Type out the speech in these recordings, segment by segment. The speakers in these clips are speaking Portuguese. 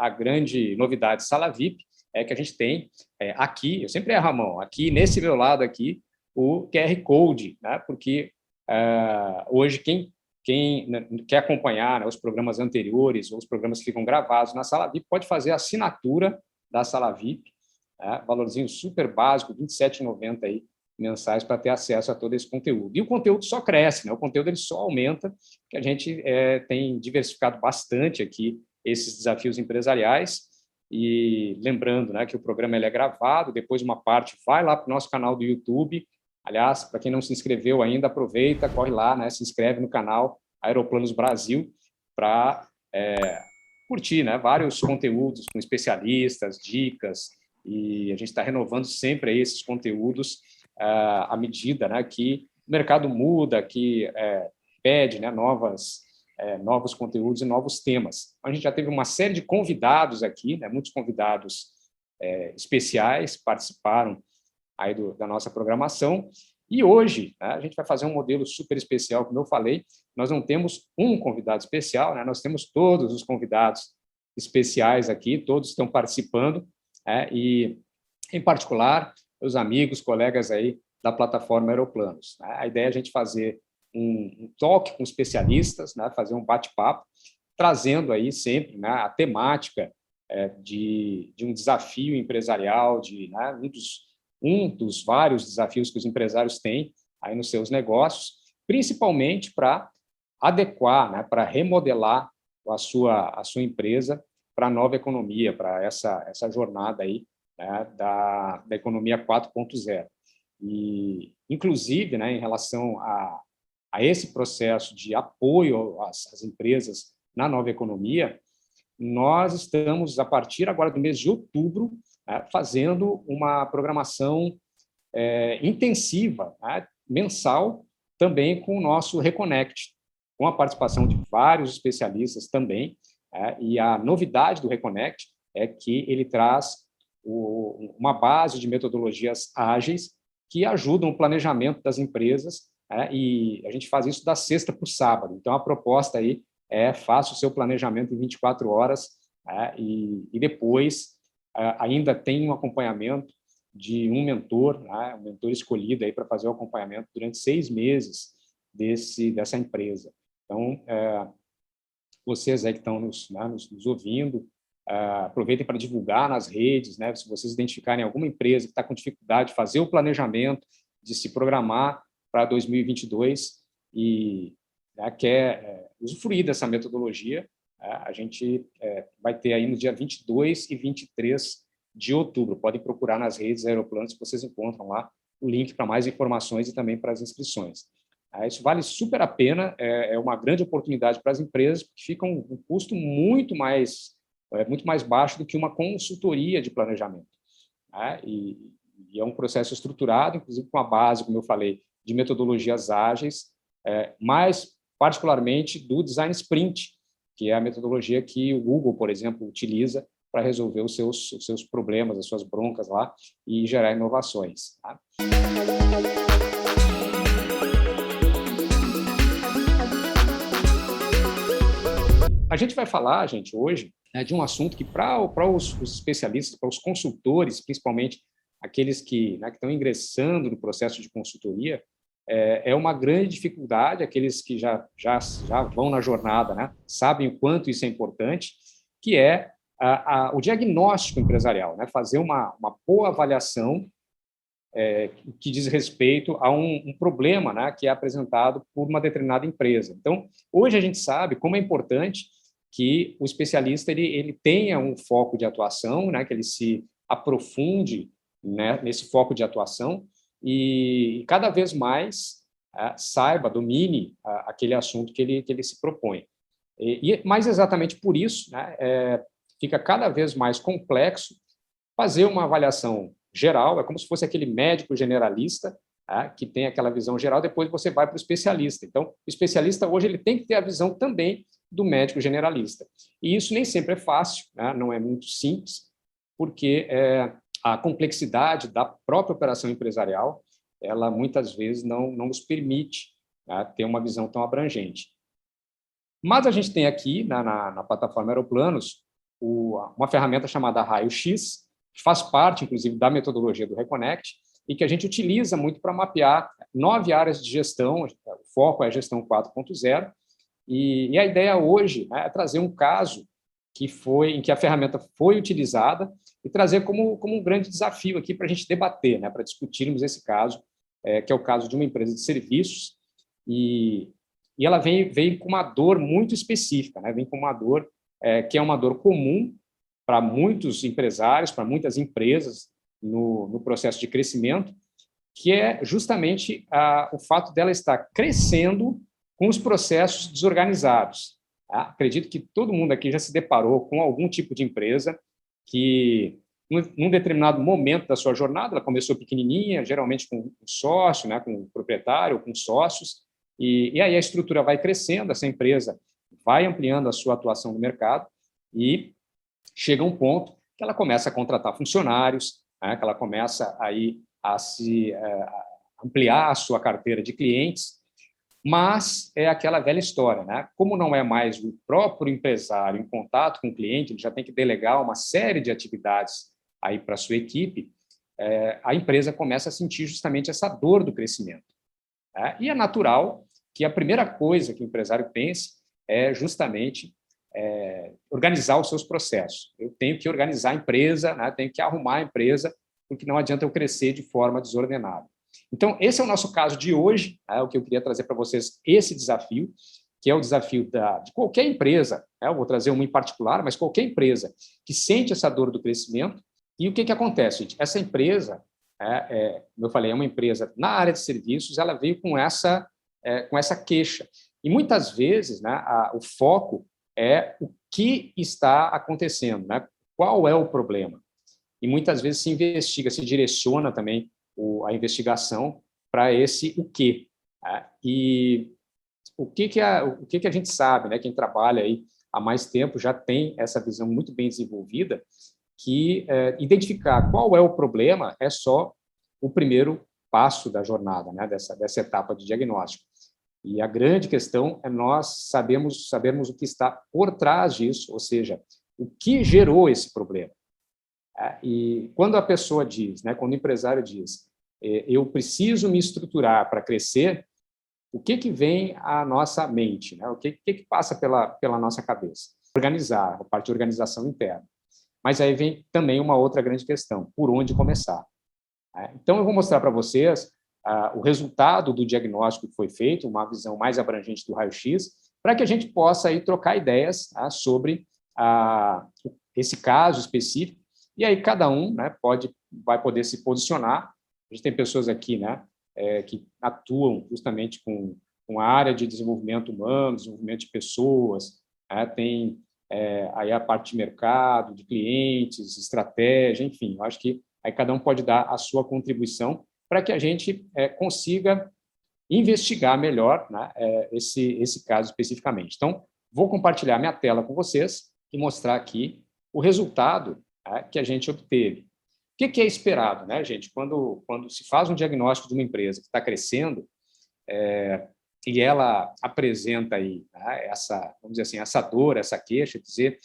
A grande novidade Sala VIP é que a gente tem aqui, eu sempre erro a mão, aqui nesse meu lado aqui, o QR Code, né? Porque hoje quem quer acompanhar, né, os programas anteriores ou os programas que ficam gravados na Sala VIP pode fazer a assinatura da Sala VIP, né? Valorzinho super básico, R$ 27,90 aí, mensais para ter acesso a todo esse conteúdo. E o conteúdo só cresce, né? O conteúdo ele só aumenta, que a gente tem diversificado bastante aqui esses desafios empresariais. E lembrando, né, que o programa ele é gravado, depois uma parte vai lá para o nosso canal do YouTube. Aliás, para quem não se inscreveu ainda, aproveita, corre lá, né, se inscreve no canal Aeroplanos Brasil para curtir, né, vários conteúdos com especialistas, dicas, e a gente está renovando sempre aí esses conteúdos à medida, né, que o mercado muda, que pede, né, novos conteúdos e novos temas. A gente já teve uma série de convidados aqui, né, muitos convidados especiais participaram aí da nossa programação, e hoje, né, a gente vai fazer um modelo super especial, como eu falei, nós não temos um convidado especial, né, nós temos todos os convidados especiais aqui, todos estão participando, e, em particular, os amigos, colegas aí da plataforma Aeroplanos. Né? A ideia é a gente fazer um talk com especialistas, né, fazer um bate-papo, trazendo aí sempre, né, a temática de um desafio empresarial, né, um dos vários desafios que os empresários têm aí nos seus negócios, principalmente para adequar, né, para remodelar a sua empresa para a nova economia, para essa jornada aí, né, da economia 4.0. E, inclusive, né, em relação a esse processo de apoio às empresas na nova economia, nós estamos, a partir agora do mês de outubro, fazendo uma programação intensiva, mensal, também com o nosso Reconnect, com a participação de vários especialistas também, e a novidade do Reconnect é que ele traz uma base de metodologias ágeis que ajudam o planejamento das empresas, e a gente faz isso da sexta para o sábado. Então, a proposta aí faça o seu planejamento em 24 horas e depois ainda tem um acompanhamento de um mentor escolhido aí para fazer o acompanhamento durante 6 meses dessa empresa. Então, vocês aí que estão nos ouvindo, aproveitem para divulgar nas redes, né? Se vocês identificarem alguma empresa que está com dificuldade de fazer o planejamento, de se programar para 2022 e quer usufruir dessa metodologia, a gente vai ter aí no dia 22 e 23 de outubro. Podem procurar nas redes Aeroplanos, que vocês encontram lá o link para mais informações e também para as inscrições. Isso vale super a pena, é uma grande oportunidade para as empresas, porque fica um custo muito mais baixo do que uma consultoria de planejamento. E é um processo estruturado, inclusive com a base, como eu falei, de metodologias ágeis, mais particularmente do Design Sprint, que é a metodologia que o Google, por exemplo, utiliza para resolver os seus problemas, as suas broncas lá e gerar inovações. A gente vai falar, gente, hoje, de um assunto que, para os especialistas, para os consultores, principalmente aqueles que estão ingressando no processo de consultoria, é uma grande dificuldade, aqueles que já vão na jornada, né, sabem o quanto isso é importante, que é o diagnóstico empresarial, né, fazer uma boa avaliação que diz respeito a um problema, né, que é apresentado por uma determinada empresa. Então, hoje a gente sabe como é importante que o especialista ele tenha um foco de atuação, né, que ele se aprofunde, né, nesse foco de atuação e cada vez mais saiba, domine aquele assunto que ele se propõe. Mas exatamente por isso, né, fica cada vez mais complexo fazer uma avaliação geral, é como se fosse aquele médico generalista que tem aquela visão geral, depois você vai para o especialista. Então, o especialista hoje ele tem que ter a visão também do médico generalista. E isso nem sempre é fácil, né? Não é muito simples, porque a complexidade da própria operação empresarial, ela muitas vezes não nos permite ter uma visão tão abrangente. Mas a gente tem aqui, na plataforma Aeroplanos, uma ferramenta chamada Raio-X, que faz parte, inclusive, da metodologia do Reconnect, e que a gente utiliza muito para mapear 9 áreas de gestão. O foco é a gestão 4.0, e a ideia hoje, né, é trazer um caso em que a ferramenta foi utilizada e trazer como um grande desafio aqui para a gente debater, né, para discutirmos esse caso, que é o caso de uma empresa de serviços, e ela vem com uma dor muito específica, né, vem com uma dor que é uma dor comum para muitos empresários, para muitas empresas no processo de crescimento, que é justamente o fato dela estar crescendo com os processos desorganizados. Acredito que todo mundo aqui já se deparou com algum tipo de empresa que, num determinado momento da sua jornada, ela começou pequenininha, geralmente com um sócio, né, com um proprietário, com sócios, e aí a estrutura vai crescendo, essa empresa vai ampliando a sua atuação no mercado e chega um ponto que ela começa a contratar funcionários, né, que ela começa aí a ampliar a sua carteira de clientes, mas é aquela velha história, né? Como não é mais o próprio empresário em contato com o cliente, ele já tem que delegar uma série de atividades aí para a sua equipe, a empresa começa a sentir justamente essa dor do crescimento. Né? E é natural que a primeira coisa que o empresário pense é justamente organizar os seus processos. Eu tenho que organizar a empresa, né? Tenho que arrumar a empresa, porque não adianta eu crescer de forma desordenada. Então, esse é o nosso caso de hoje, o que eu queria trazer para vocês, esse desafio, que é o desafio de qualquer empresa, eu vou trazer uma em particular, mas qualquer empresa que sente essa dor do crescimento. E o que acontece, gente? Essa empresa, como eu falei, é uma empresa na área de serviços, ela veio com essa queixa. E muitas vezes, né, o foco é o que está acontecendo, né? Qual é o problema. E muitas vezes se investiga, se direciona também a investigação para esse o quê. E o que a gente sabe, né? Quem trabalha aí há mais tempo já tem essa visão muito bem desenvolvida, que identificar qual é o problema é só o primeiro passo da jornada, né? Dessa etapa de diagnóstico. E a grande questão é nós sabermos o que está por trás disso, ou seja, o que gerou esse problema. E quando a pessoa diz, né, quando o empresário diz, eu preciso me estruturar para crescer, o que vem à nossa mente? Né? O que passa pela nossa cabeça? Organizar, a parte de organização interna. Mas aí vem também uma outra grande questão, por onde começar? Então, eu vou mostrar para vocês o resultado do diagnóstico que foi feito, uma visão mais abrangente do raio-x, para que a gente possa aí trocar ideias sobre esse caso específico. E aí cada um, né, vai poder se posicionar. A gente tem pessoas aqui, né, que atuam justamente com a área de desenvolvimento humano, desenvolvimento de pessoas, tem aí a parte de mercado, de clientes, estratégia, enfim. Eu acho que aí cada um pode dar a sua contribuição para que a gente consiga investigar melhor, né, esse caso especificamente. Então, vou compartilhar minha tela com vocês e mostrar aqui o resultado que a gente obteve. O que é esperado, né, gente? Quando se faz um diagnóstico de uma empresa que está crescendo e ela apresenta aí, né, vamos dizer assim, essa dor, essa queixa, dizer,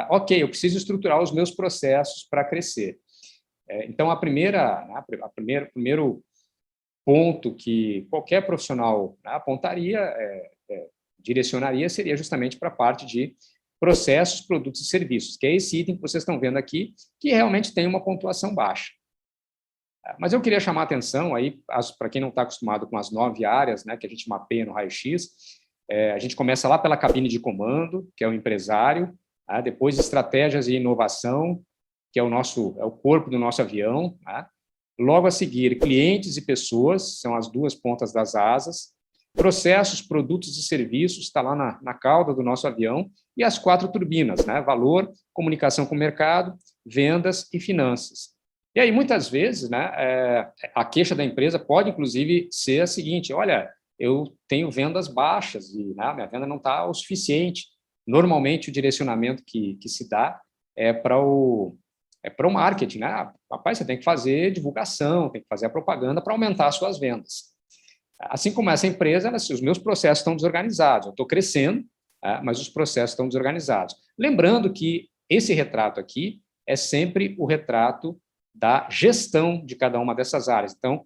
ok, eu preciso estruturar os meus processos para crescer. Então, o primeiro ponto que qualquer profissional, né, apontaria, direcionaria, seria justamente para a parte de processos, produtos e serviços, que é esse item que vocês estão vendo aqui, que realmente tem uma pontuação baixa. Mas eu queria chamar a atenção aí, para quem não está acostumado com as 9 áreas, né, que a gente mapeia no raio-x, a gente começa lá pela cabine de comando, que é o empresário, depois estratégias e inovação, que é o corpo do nosso avião, logo a seguir clientes e pessoas, são as 2 pontas das asas, processos, produtos e serviços, está lá na cauda do nosso avião, e as 4 turbinas, né? Valor, comunicação com o mercado, vendas e finanças. E aí, muitas vezes, né, a queixa da empresa pode, inclusive, ser a seguinte, olha, eu tenho vendas baixas e, né, minha venda não está o suficiente. Normalmente, o direcionamento que se dá é para o marketing, né? Rapaz, você tem que fazer divulgação, tem que fazer a propaganda para aumentar as suas vendas. Assim como essa empresa, os meus processos estão desorganizados. Eu estou crescendo, mas os processos estão desorganizados. Lembrando que esse retrato aqui é sempre o retrato da gestão de cada uma dessas áreas. Então,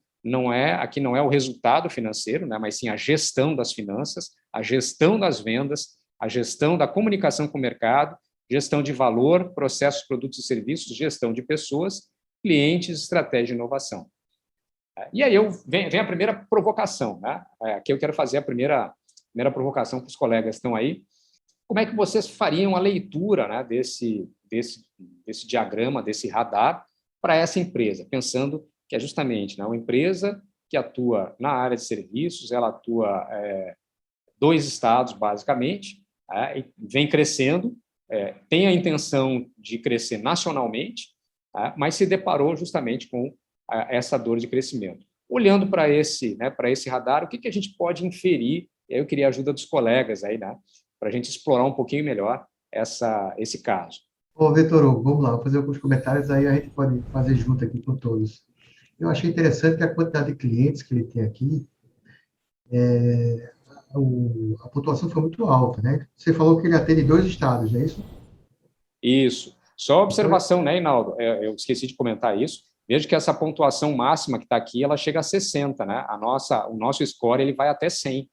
aqui não é o resultado financeiro, né, mas sim a gestão das finanças, a gestão das vendas, a gestão da comunicação com o mercado, gestão de valor, processos, produtos e serviços, gestão de pessoas, clientes, estratégia e inovação. E aí vem a primeira provocação, né? Aqui eu quero fazer a primeira provocação para os colegas que estão aí. Como é que vocês fariam a leitura, né, desse diagrama, desse radar, para essa empresa, pensando que é justamente, né, uma empresa que atua na área de serviços, ela atua 2 estados, basicamente, e vem crescendo, tem a intenção de crescer nacionalmente, mas se deparou justamente com essa dor de crescimento. Olhando para esse radar, o que a gente pode inferir? Eu queria a ajuda dos colegas aí, né, para a gente explorar um pouquinho melhor esse caso. Ô, Vitor Hugo, vamos lá, vou fazer alguns comentários, aí a gente pode fazer junto aqui com todos. Eu achei interessante que a quantidade de clientes que ele tem aqui, a pontuação foi muito alta, né? Você falou que ele atende 2 estados, não é isso? Isso. Só observação, né, Hinaldo? Eu esqueci de comentar isso. Veja que essa pontuação máxima que está aqui, ela chega a 60, né? O nosso score ele vai até 100.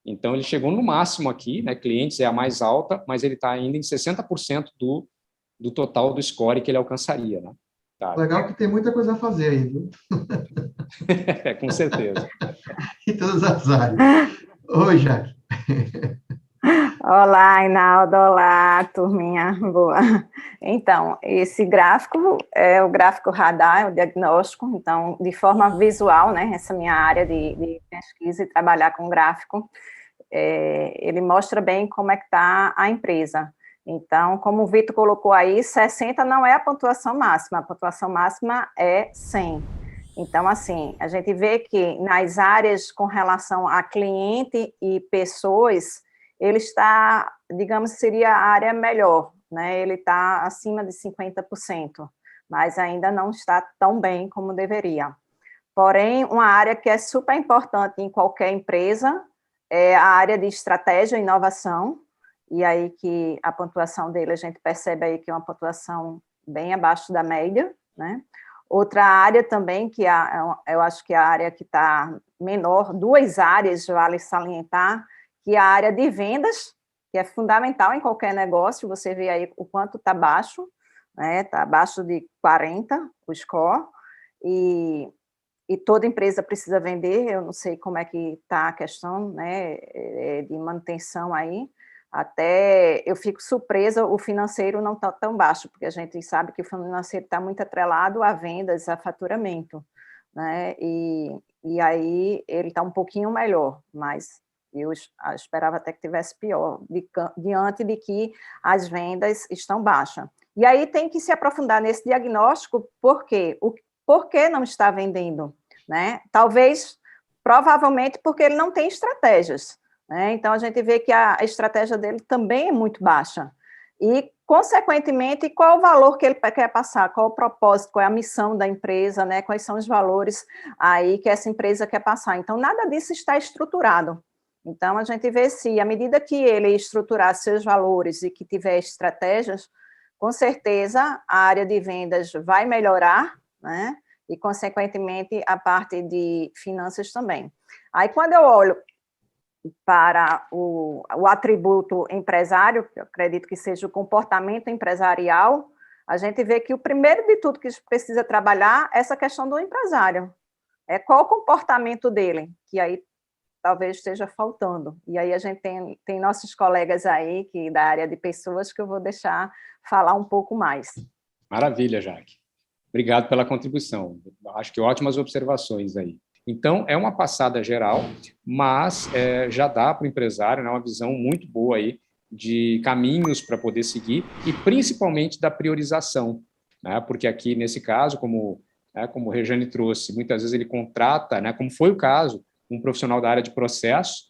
Então, ele chegou no máximo aqui, né? Clientes é a mais alta, mas ele está ainda em 60% do total do score que ele alcançaria, né? Tá. Legal que tem muita coisa a fazer aí, viu? Com certeza. Em todas as áreas. Oi, Jaque. Olá, Inaldo, olá, turminha boa. Então, esse gráfico é o gráfico radar, é o diagnóstico, então, de forma visual, né, essa minha área de pesquisa e trabalhar com gráfico, ele mostra bem como é que está a empresa. Então, como o Vitor colocou aí, 60 não é a pontuação máxima é 100. Então, assim, a gente vê que nas áreas com relação a cliente e pessoas, ele está, digamos, seria a área melhor, né? Ele está acima de 50%, mas ainda não está tão bem como deveria. Porém, uma área que é super importante em qualquer empresa é a área de estratégia e inovação, e aí que a pontuação dele, a gente percebe aí que é uma pontuação bem abaixo da média, né? Outra área também, que eu acho que é a área que está menor, 2 áreas, vale salientar, que é a área de vendas, que é fundamental em qualquer negócio, você vê aí o quanto está baixo, né? Está abaixo de 40, o score, e toda empresa precisa vender, eu não sei como é que está a questão, né, de manutenção aí, até eu fico surpresa, o financeiro não está tão baixo, porque a gente sabe que o financeiro está muito atrelado a vendas, a faturamento, né, e aí ele está um pouquinho melhor, mas eu esperava até que tivesse pior, diante de que as vendas estão baixas. E aí tem que se aprofundar nesse diagnóstico, por quê? Por que não está vendendo? Né? Talvez, provavelmente, porque ele não tem estratégias. Né? Então, a gente vê que a estratégia dele também é muito baixa. E, consequentemente, qual o valor que ele quer passar? Qual o propósito? Qual é a missão da empresa? Né? Quais são os valores aí que essa empresa quer passar? Então, nada disso está estruturado. Então, a gente vê se, à medida que ele estruturar seus valores e que tiver estratégias, com certeza a área de vendas vai melhorar, né? E, consequentemente, a parte de finanças também. Aí, quando eu olho para o atributo empresário, que eu acredito que seja o comportamento empresarial, a gente vê que o primeiro de tudo que a gente precisa trabalhar é essa questão do empresário. Qual o comportamento dele, que aí talvez esteja faltando. E aí a gente tem nossos colegas aí, que da área de pessoas, que eu vou deixar falar um pouco mais. Maravilha, Jaque. Obrigado pela contribuição. Acho que ótimas observações aí. Então, é uma passada geral, mas já dá para o empresário, né, uma visão muito boa aí de caminhos para poder seguir e principalmente da priorização, né, porque aqui, nesse caso, como o Rejane trouxe, muitas vezes ele contrata, né, como foi o caso, um profissional da área de processo,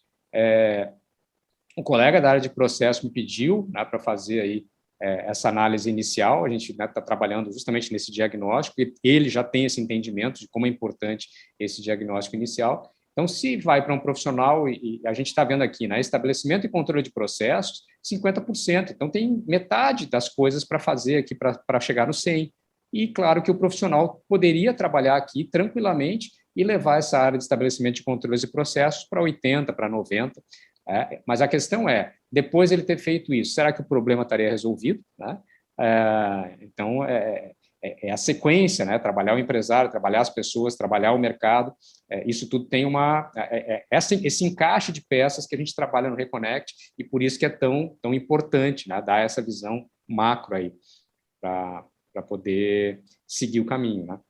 um colega da área de processo me pediu, né, para fazer aí essa análise inicial, a gente está trabalhando justamente nesse diagnóstico, e ele já tem esse entendimento de como é importante esse diagnóstico inicial, Então, se vai para um profissional, e a gente está vendo aqui, né, estabelecimento e controle de processos, 50%. Então, tem metade das coisas para fazer aqui para chegar no 100%. E, claro, que o profissional poderia trabalhar aqui tranquilamente e levar essa área de estabelecimento de controles e processos para 80%, para 90%. Mas a questão é, depois de ele ter feito isso, será que o problema estaria resolvido? Né? Então, é a sequência, né? Trabalhar o empresário, trabalhar as pessoas, trabalhar o mercado, isso tudo tem esse encaixe de peças que a gente trabalha no Reconnect, e por isso que é tão importante, né? Dar essa visão macro aí, para poder seguir o caminho, né?